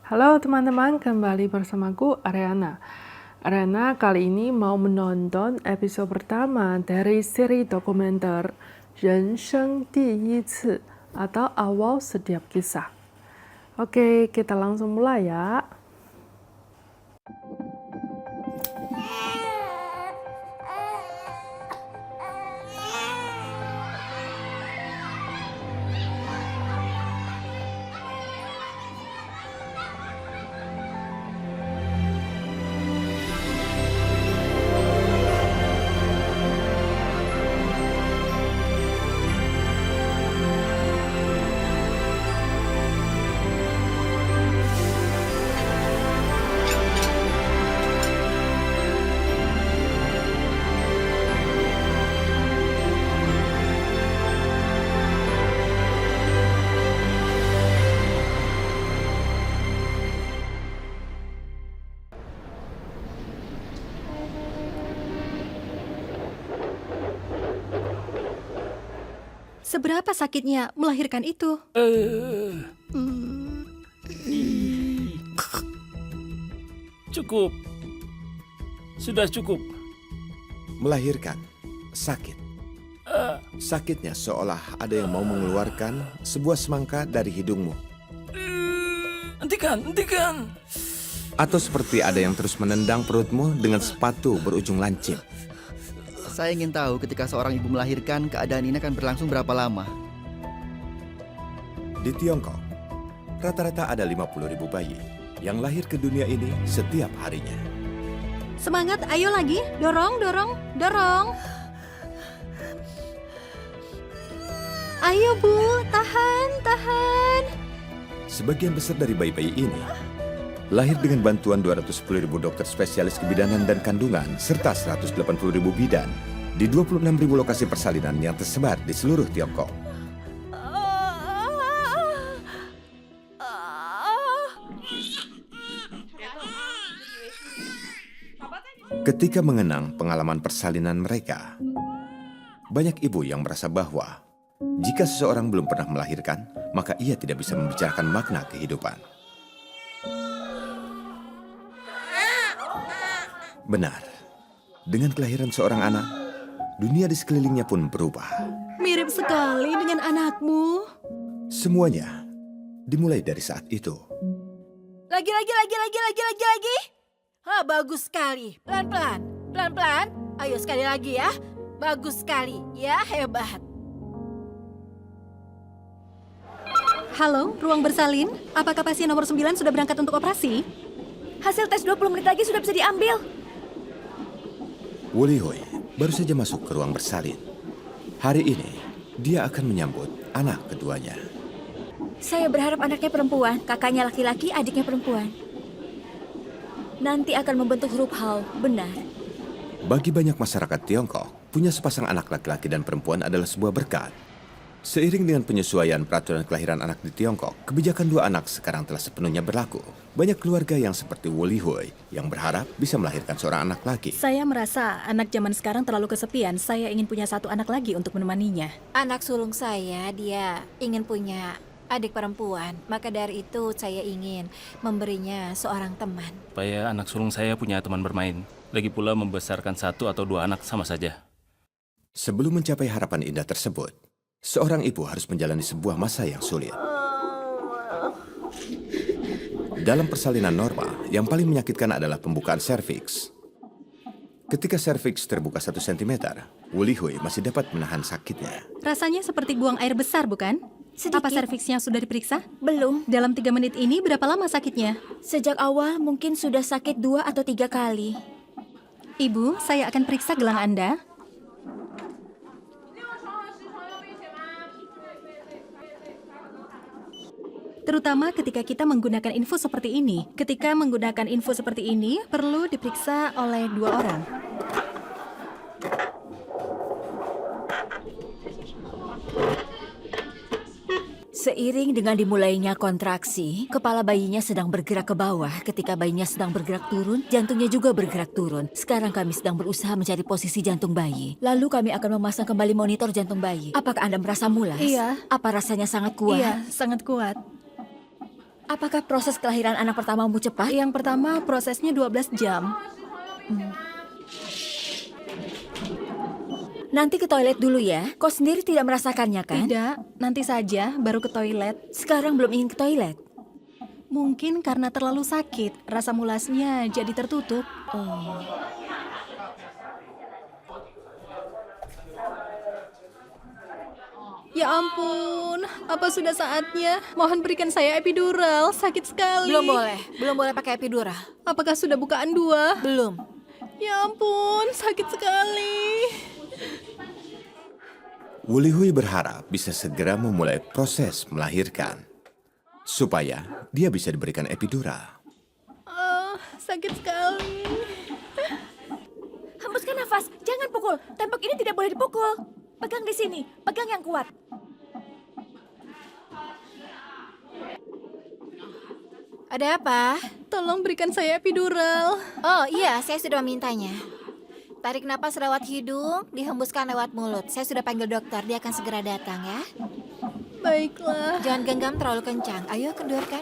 Halo teman-teman, kembali bersamaku Ariana. Ariana kali ini mau menonton episode pertama dari seri dokumenter 人生第一次 atau awal setiap kisah. Oke, kita langsung mulai ya. Seberapa sakitnya melahirkan itu? Cukup. Sudah cukup. Melahirkan, sakit. Sakitnya seolah ada yang mau mengeluarkan sebuah semangka dari hidungmu. Hentikan. Atau seperti ada yang terus menendang perutmu dengan sepatu berujung lancip. Saya ingin tahu ketika seorang ibu melahirkan, keadaan ini akan berlangsung berapa lama? Di Tiongkok, rata-rata ada 50.000 bayi yang lahir ke dunia ini setiap harinya. Semangat, ayo lagi. Dorong. Ayo Bu, tahan. Sebagian besar dari bayi-bayi ini lahir dengan bantuan 210.000 dokter spesialis kebidanan dan kandungan serta 180.000 bidan di 26.000 lokasi persalinan yang tersebar di seluruh Tiongkok. Ketika mengenang pengalaman persalinan mereka, banyak ibu yang merasa bahwa jika seseorang belum pernah melahirkan, maka ia tidak bisa membicarakan makna kehidupan. Benar, dengan kelahiran seorang anak, dunia di sekelilingnya pun berubah. Mirip sekali dengan anakmu. Semuanya dimulai dari saat itu. Lagi. Bagus sekali. Pelan-pelan. Ayo sekali lagi ya. Bagus sekali. Ya, hebat. Halo, ruang bersalin. Apakah pasien nomor 9 sudah berangkat untuk operasi? Hasil tes 20 menit lagi sudah bisa diambil. Wu Lihui baru saja masuk ke ruang bersalin. Hari ini, dia akan menyambut anak keduanya. Saya berharap anaknya perempuan, kakaknya laki-laki, adiknya perempuan. Nanti akan membentuk huruf Hao, benar. Bagi banyak masyarakat Tiongkok, punya sepasang anak laki-laki dan perempuan adalah sebuah berkat. Seiring dengan penyesuaian peraturan kelahiran anak di Tiongkok, kebijakan dua anak sekarang telah sepenuhnya berlaku. Banyak keluarga yang seperti Wu Lihui yang berharap bisa melahirkan seorang anak laki. Saya merasa anak zaman sekarang terlalu kesepian. Saya ingin punya satu anak lagi untuk menemaninya. Anak sulung saya, dia ingin punya adik perempuan. Maka dari itu saya ingin memberinya seorang teman. Supaya anak sulung saya punya teman bermain. Lagi pula membesarkan satu atau dua anak sama saja. Sebelum mencapai harapan indah tersebut, seorang ibu harus menjalani sebuah masa yang sulit. Dalam persalinan normal, yang paling menyakitkan adalah pembukaan serviks. Ketika serviks terbuka 1 cm, Wu Lihui masih dapat menahan sakitnya. Rasanya seperti buang air besar, bukan? Sedikit. Apa serviksnya sudah diperiksa? Belum. Dalam 3 menit ini berapa lama sakitnya? Sejak awal mungkin sudah sakit 2 atau 3 kali. Ibu, saya akan periksa gelang Anda. Terutama ketika kita menggunakan infus seperti ini. Ketika menggunakan infus seperti ini, perlu diperiksa oleh 2 orang. Seiring dengan dimulainya kontraksi, kepala bayinya sedang bergerak ke bawah. Ketika bayinya sedang bergerak turun, jantungnya juga bergerak turun. Sekarang kami sedang berusaha mencari posisi jantung bayi. Lalu kami akan memasang kembali monitor jantung bayi. Apakah Anda merasa mulas? Iya. Apa rasanya sangat kuat? Iya, sangat kuat. Apakah proses kelahiran anak pertamamu cepat? Yang pertama prosesnya 12 jam. Nanti ke toilet dulu ya. Kau sendiri tidak merasakannya kan? Tidak, nanti saja baru ke toilet. Sekarang belum ingin ke toilet. Mungkin karena terlalu sakit, rasa mulasnya jadi tertutup. Ya ampun, apa sudah saatnya? Mohon berikan saya epidural, sakit sekali. Belum boleh pakai epidural. Apakah sudah bukaan 2? Belum. Ya ampun, sakit sekali. Wu Lihui berharap bisa segera memulai proses melahirkan, supaya dia bisa diberikan epidural. Sakit sekali. Hembuskan nafas, jangan pukul. Tembok ini tidak boleh dipukul. Pegang di sini, pegang yang kuat. Ada apa? Tolong berikan saya epidural. Oh iya, saya sudah memintanya. Tarik napas lewat hidung, dihembuskan lewat mulut. Saya sudah panggil dokter, dia akan segera datang ya. Baiklah. Jangan genggam terlalu kencang. Ayo, kendorkan.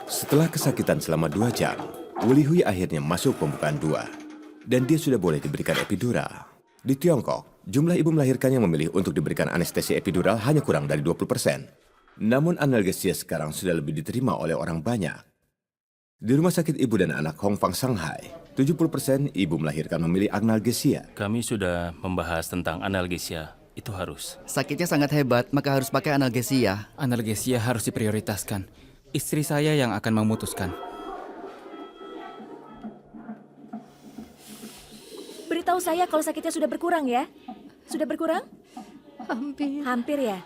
Setelah kesakitan selama 2 jam, Wu Lihui akhirnya masuk pembukaan 2. Dan dia sudah boleh diberikan epidural. Di Tiongkok, jumlah ibu melahirkan yang memilih untuk diberikan anestesi epidural hanya kurang dari 20%. Namun analgesia sekarang sudah lebih diterima oleh orang banyak. Di Rumah Sakit Ibu dan Anak Hong Fang Shanghai, 70% ibu melahirkan memilih analgesia. Kami sudah membahas tentang analgesia. Itu harus. Sakitnya sangat hebat, maka harus pakai analgesia. Analgesia harus diprioritaskan. Istri saya yang akan memutuskan. Beritahu saya kalau sakitnya sudah berkurang ya. Sudah berkurang? Hampir. Hampir ya.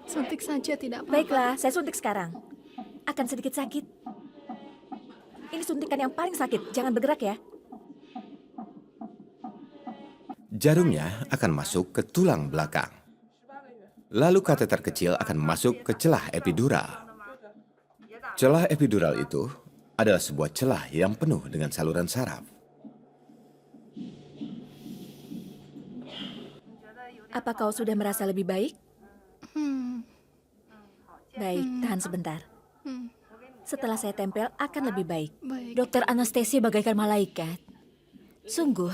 Suntik saja tidak apa-apa. Baiklah, saya suntik sekarang. Akan sedikit sakit. Ini suntikan yang paling sakit, jangan bergerak ya. Jarumnya akan masuk ke tulang belakang. Lalu kateter kecil akan masuk ke celah epidural. Celah epidural itu adalah sebuah celah yang penuh dengan saluran saraf. Apa kau sudah merasa lebih baik? Baik, tahan sebentar. Setelah saya tempel akan lebih baik. Baik. Dokter anestesi bagaikan malaikat. Sungguh.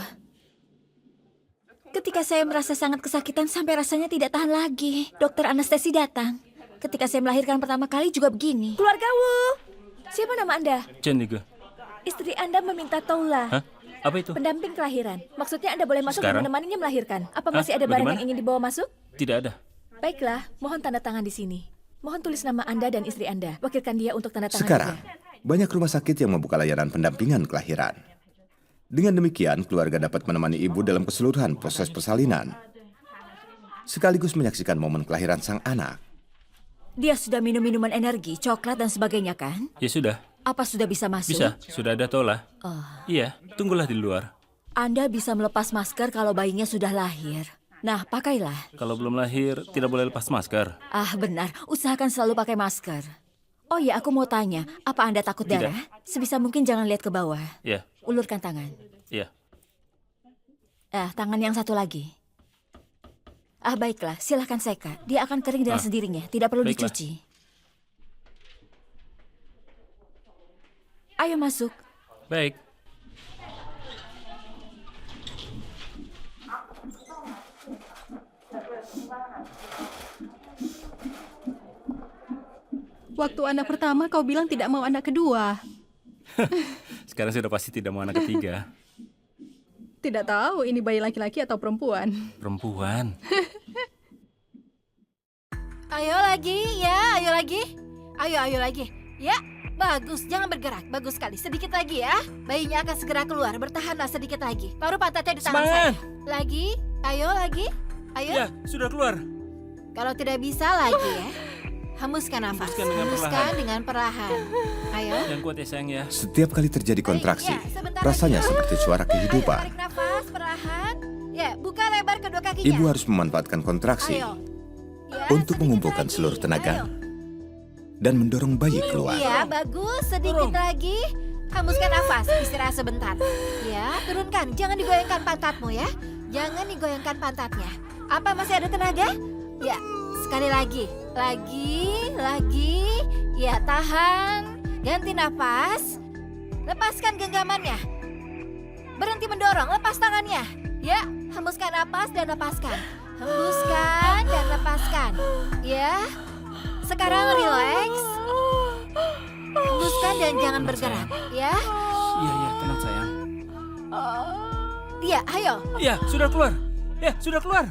Ketika saya merasa sangat kesakitan sampai rasanya tidak tahan lagi, dokter anestesi datang. Ketika saya melahirkan pertama kali juga begini. Keluarga Wu, siapa nama Anda? Chen Niga. Istri Anda meminta Taula, Hah? Apa itu? pendamping kelahiran. Maksudnya Anda boleh masuk Sekarang? dan menemaninya melahirkan. Apa Hah? masih ada barang Bagaimana? yang ingin dibawa masuk? Tidak ada. Baiklah, mohon tanda tangan di sini. Mohon tulis nama Anda dan istri Anda. Wakilkan dia untuk tanda tangan Sekarang, juga. banyak rumah sakit yang membuka layanan pendampingan kelahiran. Dengan demikian, keluarga dapat menemani ibu dalam keseluruhan proses persalinan, sekaligus menyaksikan momen kelahiran sang anak. Dia sudah minum minuman energi, coklat dan sebagainya kan? Ya sudah. Apa sudah bisa masuk? Bisa. Sudah ada Tola. Iya, tunggulah di luar. Anda bisa melepas masker kalau bayinya sudah lahir. Nah, pakailah. Kalau belum lahir, tidak boleh lepas masker. Ah, benar. Usahakan selalu pakai masker. Oh ya, aku mau tanya. Apa Anda takut Tidak. darah? Sebisa mungkin jangan lihat ke bawah. Ya, Ulurkan tangan. ya. Tangan yang satu lagi. Ah, baiklah. Silahkan seka. Dia akan kering dengan sendirinya. Tidak perlu Baiklah. dicuci. Ayo masuk. Baik. Waktu anak pertama kau bilang tidak mau anak kedua. Sekarang sudah pasti tidak mau anak ketiga. Tidak tahu ini bayi laki-laki atau perempuan. Perempuan. Ayo lagi, ya, ayo lagi. Ayo lagi. Ya, bagus, jangan bergerak. Bagus sekali, sedikit lagi ya. Bayinya akan segera keluar, bertahanlah sedikit lagi. Taruh pantatnya di tangan Semangat. saya. Lagi, ayo lagi. Ayo, Ya, sudah keluar. kalau tidak bisa lagi ya. Hembuskan nafas. Hembuskan dengan perlahan. Dengan perlahan. Ayo. Yang kuat ya sayang ya. Setiap kali terjadi kontraksi, Ya, sebentar rasanya lagi. seperti suara kehidupan. Tarik nafas perlahan. Ya, buka lebar kedua kakinya. Ibu harus memanfaatkan kontraksi Ayo. Ya, untuk sedikit mengumpulkan lagi. seluruh tenaga Ayo. dan mendorong bayi keluar. Iya, bagus. Sedikit lagi. Hembuskan nafas. Istirahat sebentar. Ya, turunkan. Jangan digoyangkan pantatmu ya. Jangan digoyangkan pantatnya. Apa masih ada tenaga? Ya, sekali lagi. Lagi. Ya, tahan. Ganti nafas. Lepaskan genggamannya. Berhenti mendorong, lepas tangannya. Ya, hembuskan napas dan lepaskan. Hembuskan dan lepaskan. Ya. Sekarang relax. Hembuskan dan jangan bergerak, ya. Iya, tenang sayang. Ya, ayo. Iya, sudah keluar. Ya, sudah keluar.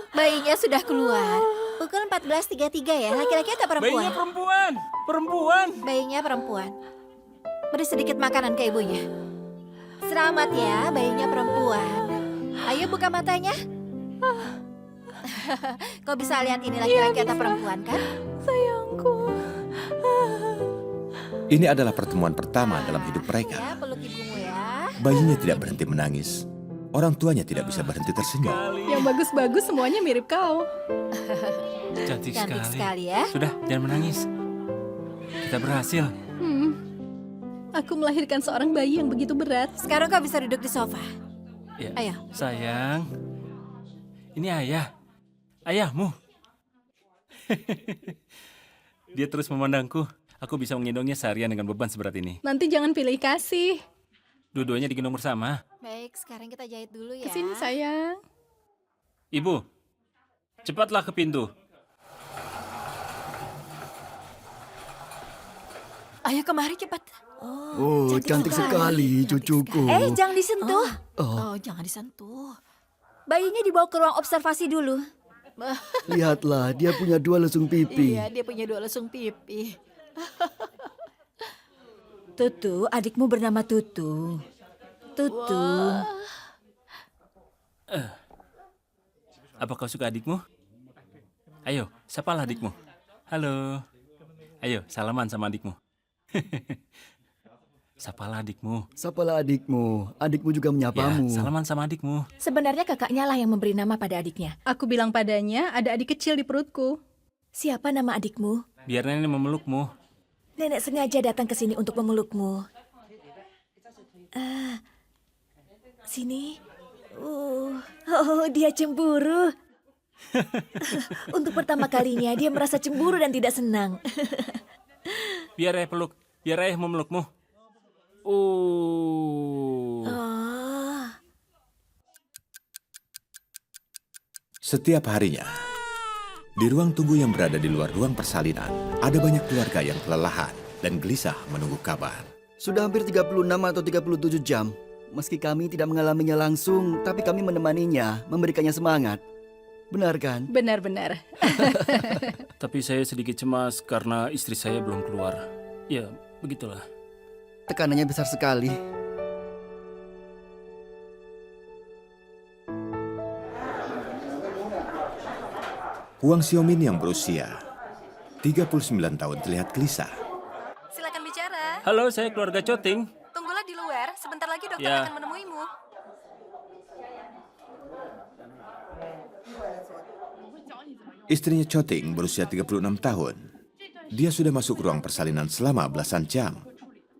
Bayinya sudah keluar. Pukul 14.33 ya, laki-laki atau perempuan? Bayinya perempuan. Perempuan. Bayinya perempuan. Beri sedikit makanan ke ibunya. Selamat ya, bayinya perempuan. Ayo buka matanya. Kau bisa lihat ini laki-laki atau perempuan kan? Sayangku. Ini adalah pertemuan pertama dalam hidup Ya, mereka. peluk ibumu ya. Bayinya tidak berhenti menangis. Orang tuanya tidak bisa berhenti tersenyum. Yang bagus-bagus semuanya mirip kau. Cantik Cantik sekali. sekali ya. Sudah, jangan menangis. Kita berhasil. Aku melahirkan seorang bayi yang begitu berat. Sekarang kau bisa duduk di sofa. Ya. Ayo. Sayang. Ini ayah. Ayahmu. Dia terus memandangku. Aku bisa menggendongnya seharian dengan beban seberat ini. Nanti jangan pilih kasih. Dua-duanya digendong bersama. Baik, sekarang kita jahit dulu ya. Kesini sayang. Ibu, cepatlah ke pintu. Ayo kemari cepat. Oh, cantik sekali cucuku. Jangan disentuh. Oh, jangan disentuh. Bayinya dibawa ke ruang observasi dulu. Lihatlah, dia punya 2 lesung pipi. Iya, dia punya 2 lesung pipi. Tutu, adikmu bernama Tutu. Tutu. Apa kau suka adikmu? Ayo, sapalah adikmu. Halo. Ayo, salaman sama adikmu. Sapalah adikmu. Sapalah adikmu. Adikmu juga Ya, menyapamu. salaman sama adikmu. Sebenarnya kakaknya lah yang memberi nama pada adiknya. Aku bilang padanya ada adik kecil di perutku. Siapa nama adikmu? Biar nenek memelukmu. Nenek sengaja datang ke sini untuk memelukmu. Sini. Oh, dia cemburu. Untuk pertama kalinya dia merasa cemburu dan tidak senang. Biar ayah peluk. Biar ayah memelukmu. Oh. Setiap harinya, di ruang tunggu yang berada di luar ruang persalinan, ada banyak keluarga yang kelelahan dan gelisah menunggu kabar. Sudah hampir 36 atau 37 jam. Meski kami tidak mengalaminya langsung, tapi kami menemaninya, memberikannya semangat. Benar kan? Benar-benar. Tapi saya sedikit cemas karena istri saya belum keluar. Ya, begitulah. Tekanannya besar sekali. Huang Xiaomin yang berusia 39 tahun terlihat gelisah. Silakan bicara. Halo, saya keluarga Coting. Tunggulah di luar. Sebentar lagi dokter Ya. akan menemuimu. Istrinya Choting berusia 36 tahun. Dia sudah masuk ruang persalinan selama belasan jam.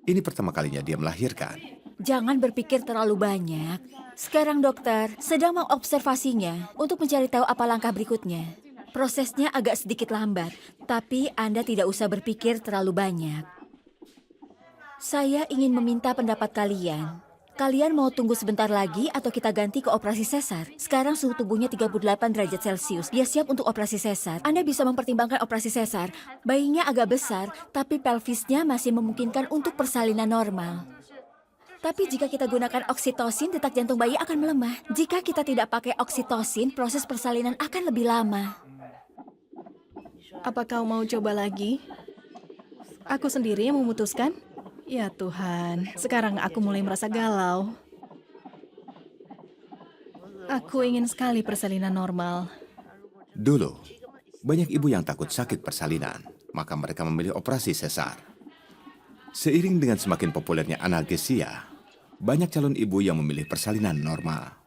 Ini pertama kalinya dia melahirkan. Jangan berpikir terlalu banyak. Sekarang dokter sedang mengobservasinya untuk mencari tahu apa langkah berikutnya. Prosesnya agak sedikit lambat, tapi Anda tidak usah berpikir terlalu banyak. Saya ingin meminta pendapat kalian. Kalian mau tunggu sebentar lagi atau kita ganti ke operasi sesar? Sekarang suhu tubuhnya 38 derajat Celcius. Dia siap untuk operasi sesar. Anda bisa mempertimbangkan operasi sesar. Bayinya agak besar, tapi pelvisnya masih memungkinkan untuk persalinan normal. Tapi jika kita gunakan oksitosin, detak jantung bayi akan melemah. Jika kita tidak pakai oksitosin, proses persalinan akan lebih lama. Apa kau mau coba lagi? Aku sendiri yang memutuskan. Ya Tuhan, sekarang aku mulai merasa galau. Aku ingin sekali persalinan normal. Dulu, banyak ibu yang takut sakit persalinan, maka mereka memilih operasi sesar. Seiring dengan semakin populernya analgesia, banyak calon ibu yang memilih persalinan normal.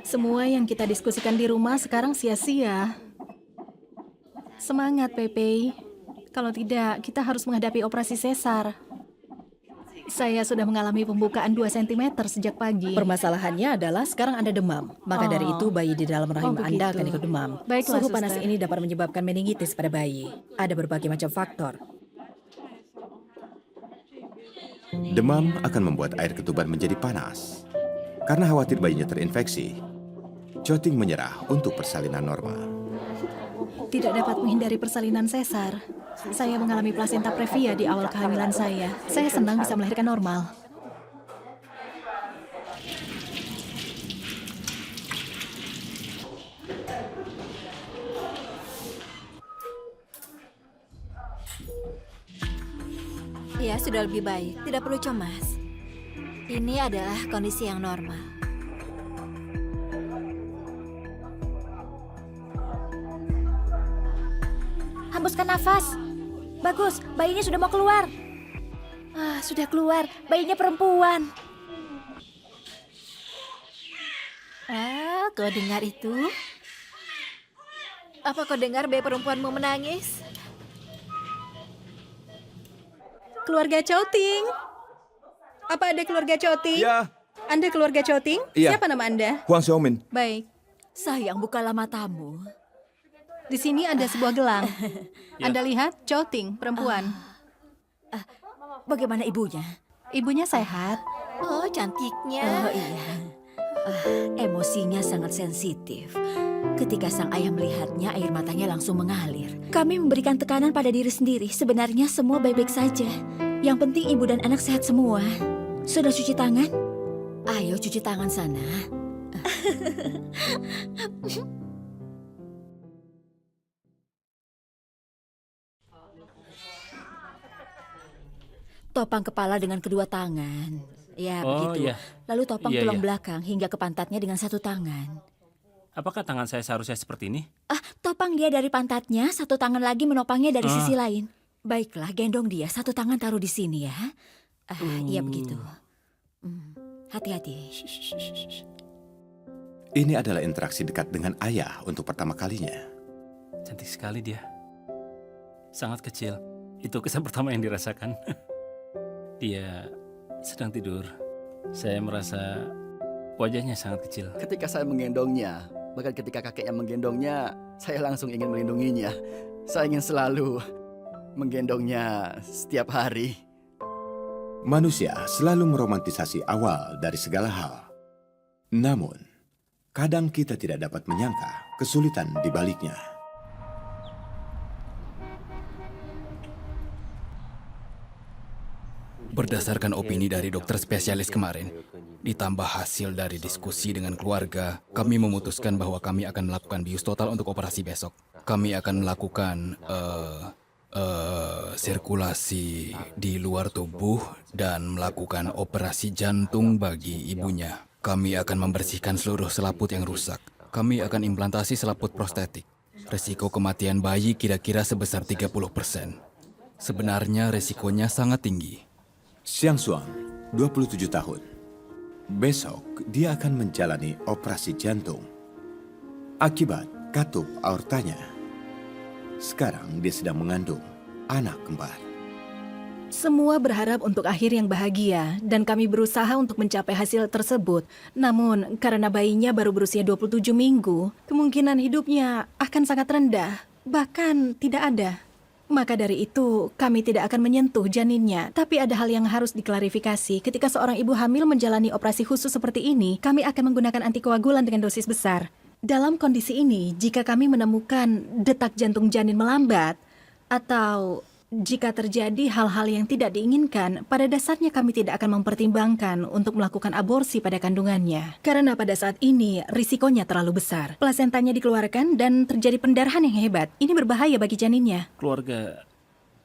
Semua yang kita diskusikan di rumah sekarang sia-sia. Semangat, Pepe. Kalau tidak, kita harus menghadapi operasi sesar. Saya sudah mengalami pembukaan 2 cm sejak pagi. Permasalahannya adalah sekarang Anda demam. Maka dari itu bayi di dalam rahim Anda begitu. akan ikut demam. Baiklah, Suhu panas suster. ini dapat menyebabkan meningitis pada bayi. Ada berbagai macam faktor. Demam akan membuat air ketuban menjadi panas. Karena khawatir bayinya terinfeksi, Choting menyerah untuk persalinan normal. Tidak dapat menghindari persalinan sesar. Saya mengalami plasenta previa di awal kehamilan saya. Saya senang bisa melahirkan normal. Ya, sudah lebih baik. Tidak perlu cemas. Ini adalah kondisi yang normal. Hembuskan nafas. Bagus, bayinya sudah mau keluar. Sudah keluar. Bayinya perempuan. Kau dengar itu? Apa kau dengar bayi perempuanmu menangis? Keluarga Choting. Apa ada keluarga Choting? Ya, Anda keluarga Choting? Iya. Siapa nama Anda? Huang Xiaomin. Baik. Sayang, bukalah matamu. Di sini ada sebuah gelang. Anda lihat, Choting, perempuan. Bagaimana ibunya? Ibunya sehat. Oh, cantiknya. Oh iya. Emosinya sangat sensitif. Ketika sang ayah melihatnya, air matanya langsung mengalir. Kami memberikan tekanan pada diri sendiri. Sebenarnya semua baik-baik saja. Yang penting ibu dan anak sehat semua. Sudah cuci tangan? Ayo cuci tangan sana. Topang kepala dengan kedua tangan. Ya, Oh, begitu. iya. Lalu topang Iya, tulang iya. belakang hingga ke pantatnya dengan satu tangan. Apakah tangan saya seharusnya seperti ini? Topang dia dari pantatnya, satu tangan lagi menopangnya dari Ah. sisi lain. Baiklah, gendong dia, satu tangan taruh di sini ya. Iya begitu. Hati-hati. Ini adalah interaksi dekat dengan ayah untuk pertama kalinya. Cantik sekali dia. Sangat kecil. Itu kesan pertama yang dirasakan. Dia sedang tidur. Saya merasa wajahnya sangat kecil. Ketika saya menggendongnya, bahkan ketika kakeknya menggendongnya, saya langsung ingin melindunginya. Saya ingin selalu menggendongnya setiap hari. Manusia selalu meromantisasi awal dari segala hal. Namun, kadang kita tidak dapat menyangka kesulitan di baliknya. Berdasarkan opini dari dokter spesialis kemarin, ditambah hasil dari diskusi dengan keluarga, kami memutuskan bahwa kami akan melakukan bius total untuk operasi besok. Kami akan melakukan sirkulasi di luar tubuh dan melakukan operasi jantung bagi ibunya. Kami akan membersihkan seluruh selaput yang rusak. Kami akan implantasi selaput prostetik. Resiko kematian bayi kira-kira sebesar 30%. Sebenarnya resikonya sangat tinggi. Xiang Xuang, 27 tahun. Besok, dia akan menjalani operasi jantung. Akibat katup aortanya. Sekarang dia sedang mengandung anak kembar. Semua berharap untuk akhir yang bahagia, dan kami berusaha untuk mencapai hasil tersebut. Namun, karena bayinya baru berusia 27 minggu, kemungkinan hidupnya akan sangat rendah, bahkan tidak ada. Maka dari itu, kami tidak akan menyentuh janinnya. Tapi ada hal yang harus diklarifikasi. Ketika seorang ibu hamil menjalani operasi khusus seperti ini, kami akan menggunakan antikoagulan dengan dosis besar. Dalam kondisi ini, jika kami menemukan detak jantung janin melambat, atau jika terjadi hal-hal yang tidak diinginkan, pada dasarnya kami tidak akan mempertimbangkan untuk melakukan aborsi pada kandungannya. Karena pada saat ini, risikonya terlalu besar. Plasentanya dikeluarkan dan terjadi pendarahan yang hebat. Ini berbahaya bagi janinnya. Keluarga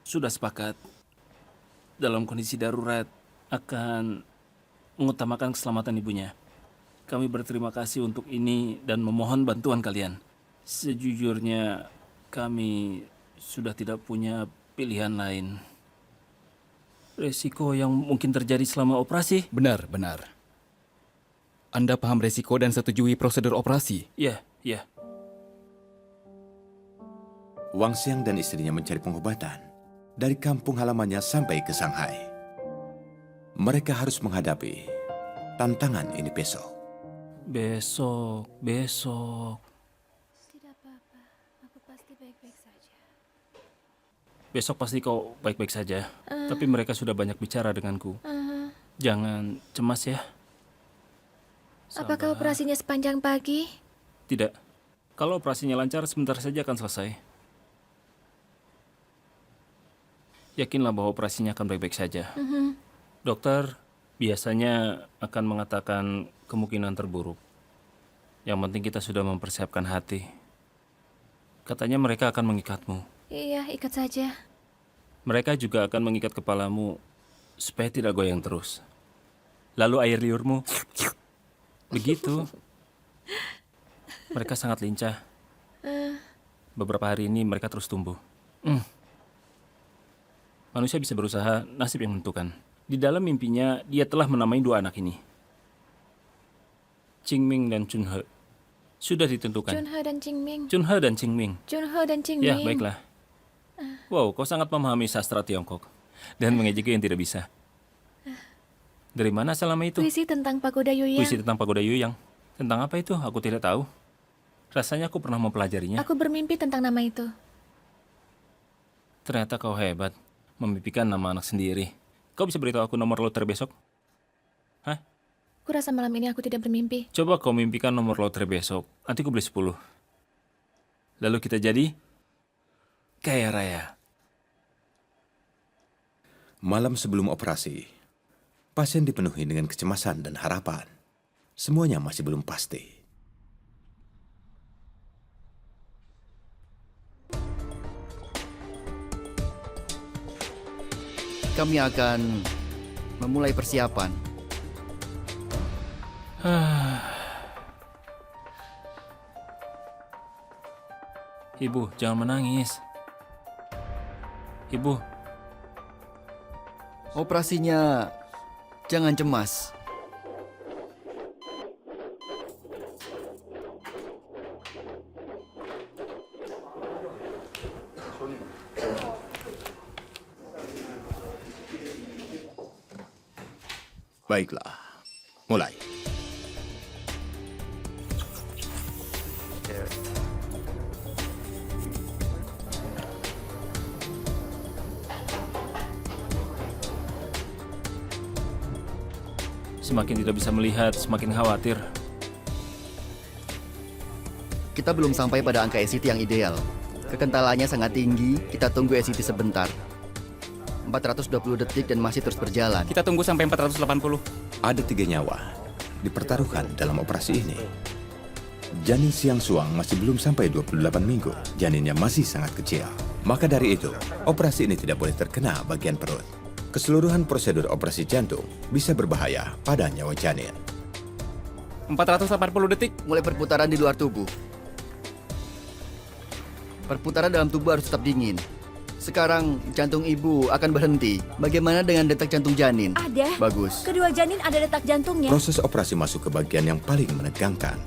sudah sepakat dalam kondisi darurat akan mengutamakan keselamatan ibunya. Kami berterima kasih untuk ini dan memohon bantuan kalian. Sejujurnya, kami sudah tidak punya pilihan lain. Resiko yang mungkin terjadi selama operasi? Benar, benar. Anda paham resiko dan setujui prosedur operasi? Ya, ya. Wang Xiang dan istrinya mencari pengobatan dari kampung halamannya sampai ke Shanghai. Mereka harus menghadapi tantangan ini besok. Besok. Tidak apa-apa, aku pasti baik-baik saja. Besok pasti kau baik-baik saja. Tapi mereka sudah banyak bicara denganku. Jangan cemas ya. Apakah Sabar. operasinya sepanjang pagi? Tidak. Kalau operasinya lancar, sebentar saja akan selesai. Yakinlah bahwa operasinya akan baik-baik saja. Dokter biasanya akan mengatakan kemungkinan terburuk. Yang penting kita sudah mempersiapkan hati. Katanya mereka akan mengikatmu. Iya, ikat saja. Mereka juga akan mengikat kepalamu supaya tidak goyang terus. Lalu air liurmu begitu. Mereka sangat lincah. Beberapa hari ini mereka terus tumbuh. Manusia bisa berusaha, nasib yang menentukan. Di dalam mimpinya, dia telah menamai 2 anak ini. Qingming dan Chunhe. Sudah ditentukan. Junho dan Qingming. Chunhe dan Qingming. Junho dan Qingming. Ya, baiklah. Wow, kau sangat memahami sastra Tiongkok. Dan mengejek yang tidak bisa. Dari mana selama itu? Puisi tentang pagoda Yuyang. Puisi tentang pagoda Yuyang. Tentang apa itu? Aku tidak tahu. Rasanya aku pernah mempelajarinya. Aku bermimpi tentang nama itu. Ternyata kau hebat. Memimpikan nama anak sendiri. Kau bisa beritahu aku nomor lotre besok? Hah? Kurasa malam ini aku tidak bermimpi. Coba kau mimpikan nomor lotre besok. Nanti aku beli 10. Lalu kita jadi kaya raya. Malam sebelum operasi, pasien dipenuhi dengan kecemasan dan harapan. Semuanya masih belum pasti. Kami akan memulai persiapan. Ibu, jangan menangis. Ibu, Operasinya jangan cemas. Baiklah, mulai. semakin tidak bisa melihat, semakin khawatir. Kita belum sampai pada angka SCT yang ideal. Kekentalannya sangat tinggi, kita tunggu SCT sebentar. 420 detik dan masih terus berjalan. Kita tunggu sampai 480. Ada 3 nyawa dipertaruhkan dalam operasi ini. Janin Siang Suang masih belum sampai 28 minggu. Janinnya masih sangat kecil. Maka dari itu, operasi ini tidak boleh terkena bagian perut. Keseluruhan prosedur operasi jantung bisa berbahaya pada nyawa janin. 480 detik. Mulai perputaran di luar tubuh. Perputaran dalam tubuh harus tetap dingin. Sekarang jantung ibu akan berhenti. Bagaimana dengan detak jantung janin? Ada. Bagus. Kedua janin ada detak jantungnya. Proses operasi masuk ke bagian yang paling menegangkan.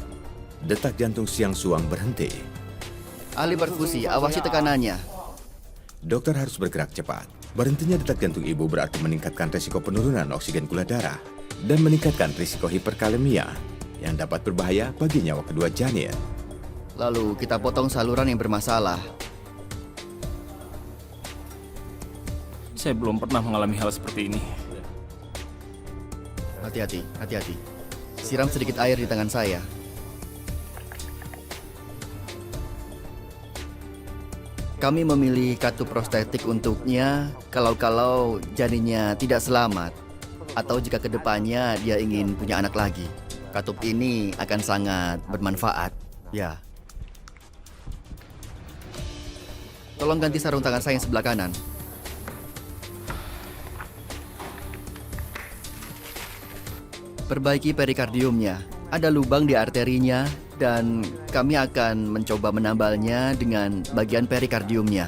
Detak jantung Siang Suang berhenti. Ahli perfusi, awasi tekanannya. Dokter harus bergerak cepat. Berhentinya detak jantung ibu berarti meningkatkan risiko penurunan oksigen gula darah dan meningkatkan risiko hiperkalemia yang dapat berbahaya bagi nyawa kedua janin. Lalu kita potong saluran yang bermasalah. Saya belum pernah mengalami hal seperti ini. Hati-hati, hati-hati. Siram sedikit air di tangan saya. Kami memilih katup prostetik untuknya kalau janinnya tidak selamat atau jika kedepannya dia ingin punya anak lagi. Katup ini akan sangat bermanfaat. Ya. Tolong ganti sarung tangan saya yang sebelah kanan. Perbaiki perikardiumnya. Ada lubang di arterinya dan kami akan mencoba menambalnya dengan bagian perikardiumnya.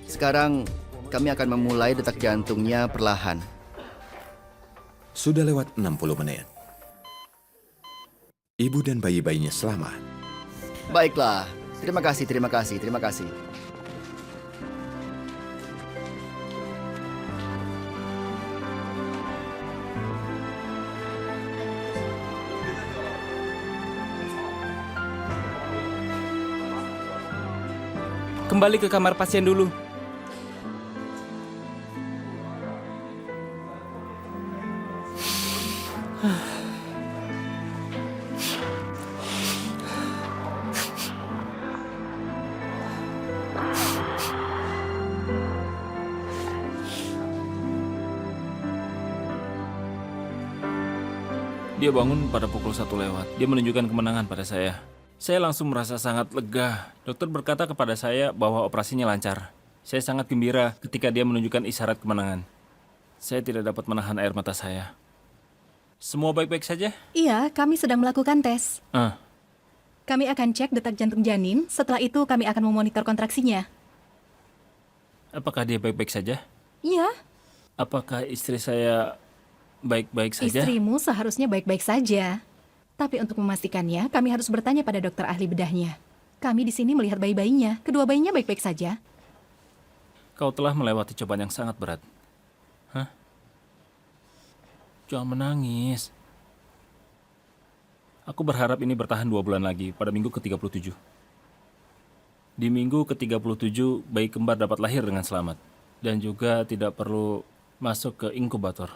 Sekarang kami akan memulai detak jantungnya perlahan. Sudah lewat 60 menit. Ibu dan bayi-bayinya selamat. Baiklah. Terima kasih, terima kasih, terima kasih. Kembali ke kamar pasien dulu. Dia bangun pada pukul 1 lewat. Dia menunjukkan kemenangan pada saya. Saya langsung merasa sangat lega. Dokter berkata kepada saya bahwa operasinya lancar. Saya sangat gembira ketika dia menunjukkan isyarat kemenangan. Saya tidak dapat menahan air mata saya. Semua baik-baik saja? Iya, kami sedang melakukan tes. Kami akan cek detak jantung janin, setelah itu kami akan memonitor kontraksinya. Apakah dia baik-baik saja? Iya, Apakah istri saya baik-baik saja? istrimu seharusnya baik-baik saja. Tapi untuk memastikannya, kami harus bertanya pada dokter ahli bedahnya. Kami di sini melihat bayi-bayinya, kedua bayinya baik-baik saja. Kau telah melewati cobaan yang sangat berat. Hah? Jangan menangis. Aku berharap ini bertahan 2 bulan lagi, pada minggu ke-37. Di minggu ke-37, bayi kembar dapat lahir dengan selamat. Dan juga tidak perlu masuk ke inkubator.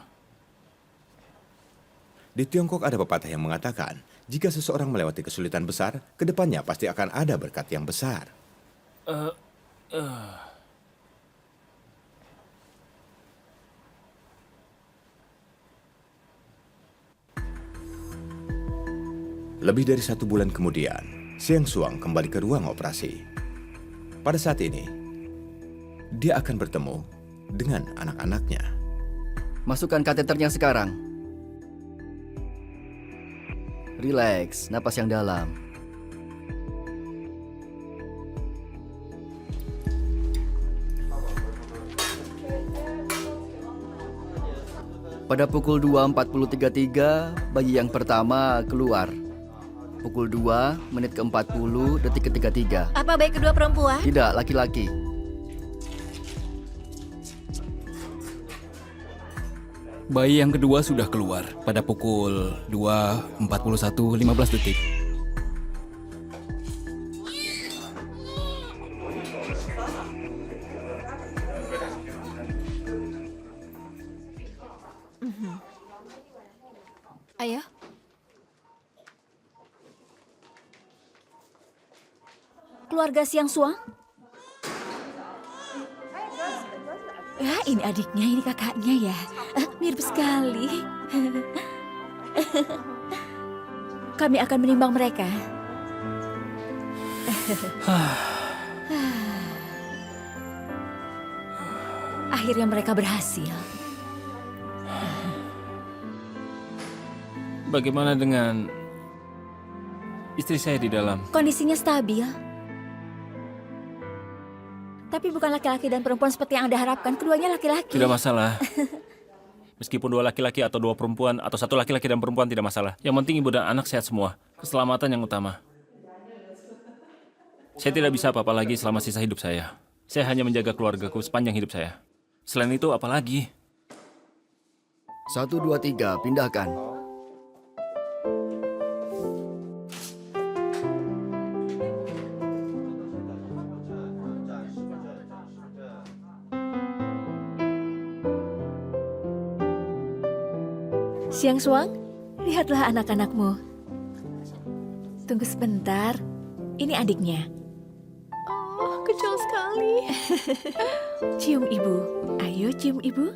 Di Tiongkok ada pepatah yang mengatakan, jika seseorang melewati kesulitan besar, kedepannya pasti akan ada berkat yang besar. Lebih dari 1 bulan kemudian, Xiang Xuang kembali ke ruang operasi. Pada saat ini, dia akan bertemu dengan anak-anaknya. Masukkan kateternya sekarang. Rileks, napas yang dalam. Pada pukul 2.40.33, bayi yang pertama keluar. Pukul 2, menit ke-40, detik ke-33. Apa bayi kedua perempuan? Tidak, laki-laki. Bayi yang kedua sudah keluar pada pukul 2.41.15 detik. Ayo. Keluarga Xiang Xuang? Ya, ini adiknya, ini kakaknya ya. Mirip sekali. Kami akan menimbang mereka. Akhirnya mereka berhasil. Bagaimana dengan istri saya di dalam? Kondisinya stabil. Tapi bukan laki-laki dan perempuan seperti yang Anda harapkan. Keduanya laki-laki. Tidak masalah. Meskipun 2 laki-laki atau 2 perempuan, atau 1 laki-laki dan perempuan tidak masalah. Yang penting ibu dan anak sehat semua. Keselamatan yang utama. Saya tidak bisa apa-apa lagi selama sisa hidup saya. Saya hanya menjaga keluargaku sepanjang hidup saya. Selain itu, apa lagi? 1, 2, 3, pindahkan. Xiang Xuang, lihatlah anak-anakmu. Tunggu sebentar. Ini adiknya. Oh, kecil sekali. Cium ibu. Ayo cium ibu.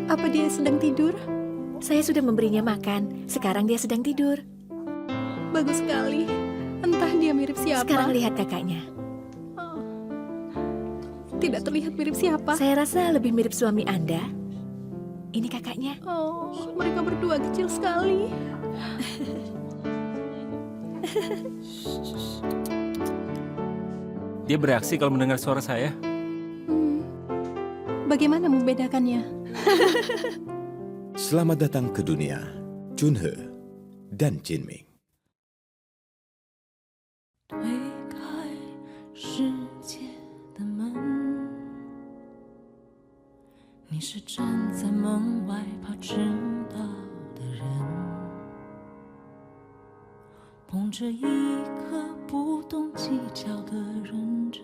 Apa dia sedang tidur? Saya sudah memberinya makan. Sekarang dia sedang tidur. Bagus sekali. Entah dia mirip siapa. Sekarang lihat kakaknya. Tidak terlihat mirip siapa. Saya rasa lebih mirip suami Anda. Ini kakaknya. Oh, mereka berdua kecil sekali. Dia bereaksi kalau mendengar suara saya. Bagaimana membedakannya? Selamat datang ke dunia, Chunhe dan Jinming. 推开世界的门，你是站在门外怕迟到的人，捧着一颗不懂计较的认真。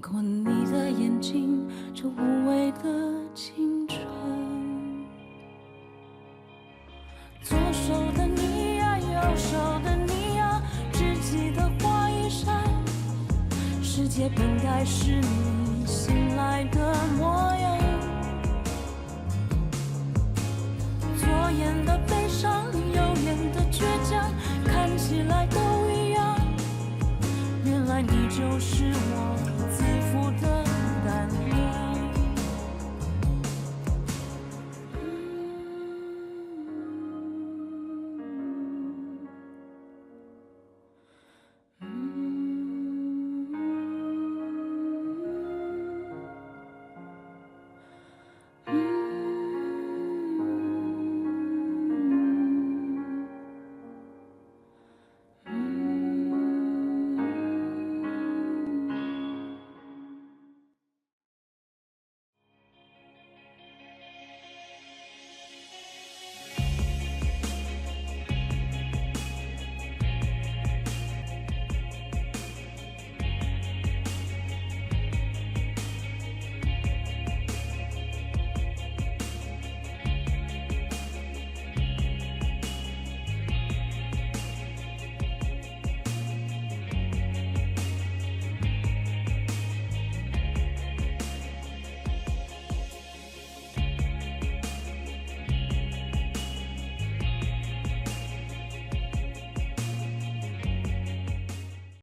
过你的眼睛，这无畏的青春。左手的你呀，右手的你呀，只记得花一扇，世界本该是你醒来的模样。左眼的悲伤，右眼的倔强，看起来都一样。原来你就是我自负的